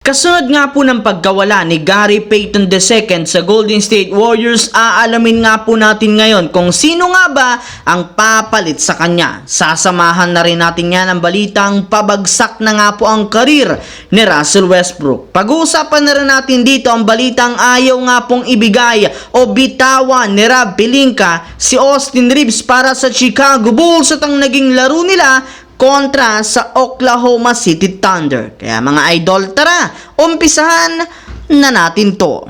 Kasunod nga po ng pagkawala ni Gary Payton II sa Golden State Warriors, aalamin nga po natin ngayon kung sino nga ba ang papalit sa kanya. Sasamahan na rin natin yan ang balitang pabagsak na nga po ang karir ni Russell Westbrook. Pag-uusapan na rin natin dito ang balitang ayaw nga pong ibigay o bitawan ni Rob Pelinka si Austin Reeves para sa Chicago Bulls at ang naging laro nila kontra sa Oklahoma City Thunder. Kaya mga idol, tara, umpisahan na natin to.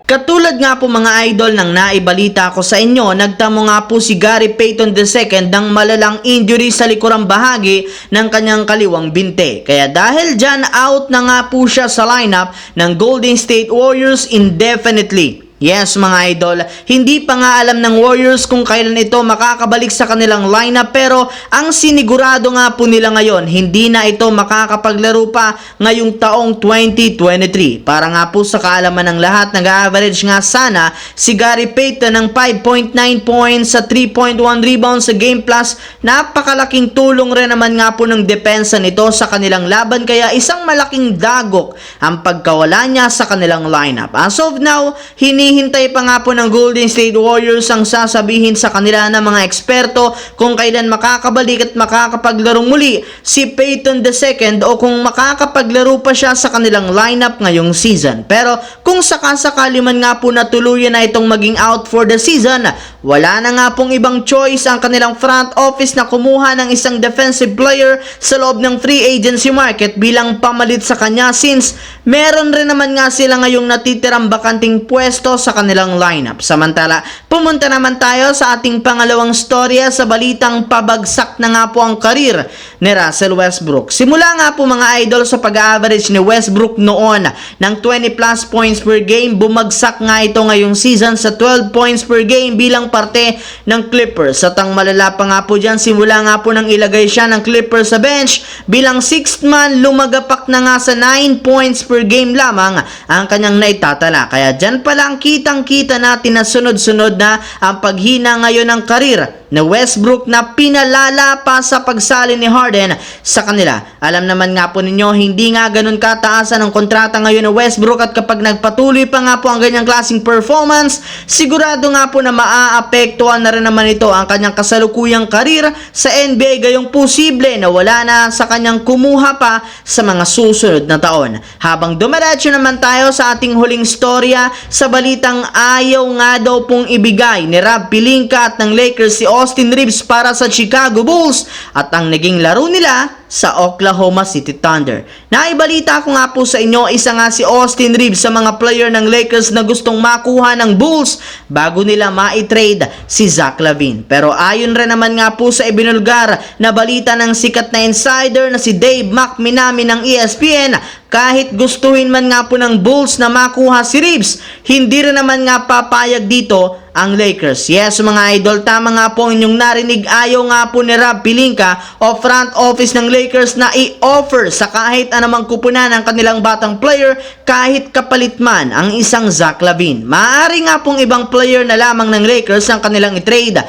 Katulad nga po mga idol ng naibalita ko sa inyo, nagtamo nga po si Gary Payton II ng malalang injury sa likurang bahagi ng kanyang kaliwang binte. Kaya dahil dyan, out na nga po siya sa lineup ng Golden State Warriors indefinitely. Yes mga idol, hindi pa nga alam ng Warriors kung kailan ito makakabalik sa kanilang lineup, pero ang sinigurado nga po nila ngayon, hindi na ito makakapaglaro pa ngayong taong 2023. Para nga po sa kaalaman ng lahat, nag-average nga sana si Gary Payton ng 5.9 points sa 3.1 rebounds sa game, plus napakalaking tulong rin naman nga po ng depensa nito sa kanilang laban, kaya isang malaking dagok ang pagkawala niya sa kanilang lineup. As of now, hinihintay pa nga po ng Golden State Warriors ang sasabihin sa kanila ng mga eksperto kung kailan makakabalik at makakapaglaro muli si Payton II o kung makakapaglaro pa siya sa kanilang lineup ngayong season. Pero kung sakasakali man nga po na tuluyan na itong maging out for the season, wala na nga pong ibang choice ang kanilang front office na kumuha ng isang defensive player sa loob ng free agency market bilang pamalit sa kanya, since meron rin naman nga sila ngayong natitirang bakanting pwesto sa kanilang lineup. Samantala, pumunta naman tayo sa ating pangalawang storya sa balitang pabagsak na nga po ang karir ni Russell Westbrook. Simula nga po mga idol sa pag-average ni Westbrook noon ng 20 plus points per game, bumagsak nga ito ngayong season sa 12 points per game bilang parte ng Clippers. At ang malala pa nga po dyan, simula nga po nang ilagay siya ng Clippers sa bench bilang 6th man, lumagapak na nga sa 9 points per game lamang ang kanyang naitatala. Kaya dyan pa lang kitang-kita natin na sunod-sunod na ang paghina ngayon ng karir na Westbrook na pinalala pa sa pagsali ni Harden sa kanila. Alam naman nga po ninyo, hindi nga ganun kataasan ang kontrata ngayon ni Westbrook, at kapag nagpatuloy pa nga po ang ganyang klaseng performance, sigurado nga po na maaapektuhan na rin naman ito ang kanyang kasalukuyang karir sa NBA, gayong posible na wala na sa kanyang kumuha pa sa mga susunod na taon. Habang dumiretso naman tayo sa ating huling storya sa balitang ayaw nga daw pong ibigay ni Rob Pelinka at ng Lakers si Austin Reeves para sa Chicago Bulls at ang naging laro nila sa Oklahoma City Thunder. Naibalita ko nga po sa inyo, isa nga si Austin Reeves sa mga player ng Lakers na gustong makuha ng Bulls bago nila ma-trade si Zach LaVine. Pero ayon rin naman nga po sa ibinulgar na balita ng sikat na insider na si Dave McManamy ng ESPN, kahit gustuhin man nga po ng Bulls na makuha si Reeves, hindi rin naman nga papayag dito ang Lakers. Yes mga idol, tama nga po inyong narinig, ayaw nga po ni Rob Pelinka o front office ng Lakers na i-offer sa kahit anumang kupunan ng kanilang batang player, kahit kapalit man ang isang Zach LaVine. Maaari nga pong ibang player na lamang ng Lakers ang kanilang i-trade,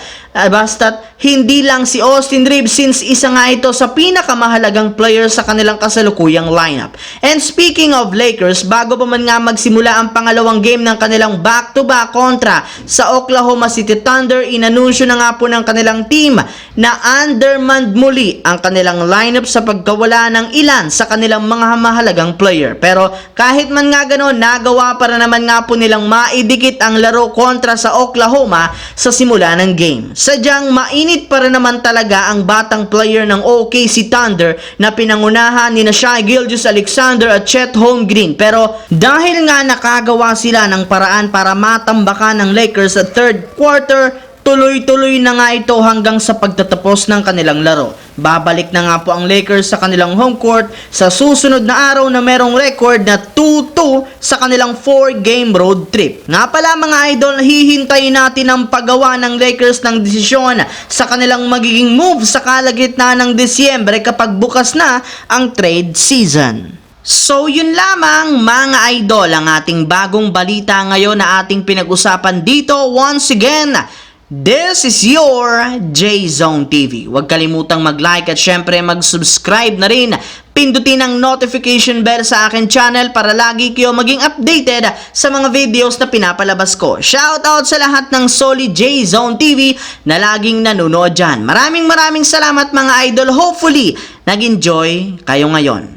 basta't hindi lang si Austin Reeves, since isa nga ito sa pinakamahalagang player sa kanilang kasalukuyang lineup. And speaking of Lakers, bago pa man nga magsimula ang pangalawang game ng kanilang back-to-back kontra sa Oklahoma City Thunder, inanunsyo na nga po ng kanilang team na undermanned muli ang kanilang lineup sa pagkawala ng ilan sa kanilang mga mahalagang player. Pero kahit man nga gano'n, nagawa para naman nga po nilang maidikit ang laro kontra sa Oklahoma sa simula ng game. Sadyang mainit pa rin naman talaga ang batang player ng OKC Thunder na pinangunahan ni Shai Gilgeous-Alexander at Chet Holmgren. Pero dahil nga nakagawa sila ng paraan para matambakan ng Lakers sa third quarter, tuloy-tuloy na nga ito hanggang sa pagtatapos ng kanilang laro. Babalik na nga po ang Lakers sa kanilang home court sa susunod na araw na merong record na 2-2 sa kanilang 4-game road trip. Nga pala mga idol, hihintayin natin ang paggawa ng Lakers ng desisyon sa kanilang magiging move sa kalagitnaan ng Disyembre kapag bukas na ang trade season. So yun lamang mga idol ang ating bagong balita ngayon na ating pinag-usapan dito. Once again, This is your J-Zone TV. Huwag kalimutang mag-like at syempre mag-subscribe na rin. Pindutin ang notification bell sa akin channel para lagi kayo maging updated sa mga videos na pinapalabas ko. Shoutout sa lahat ng solid J-Zone TV na laging nanonood dyan. Maraming salamat mga idol. Hopefully, nag-enjoy kayo ngayon.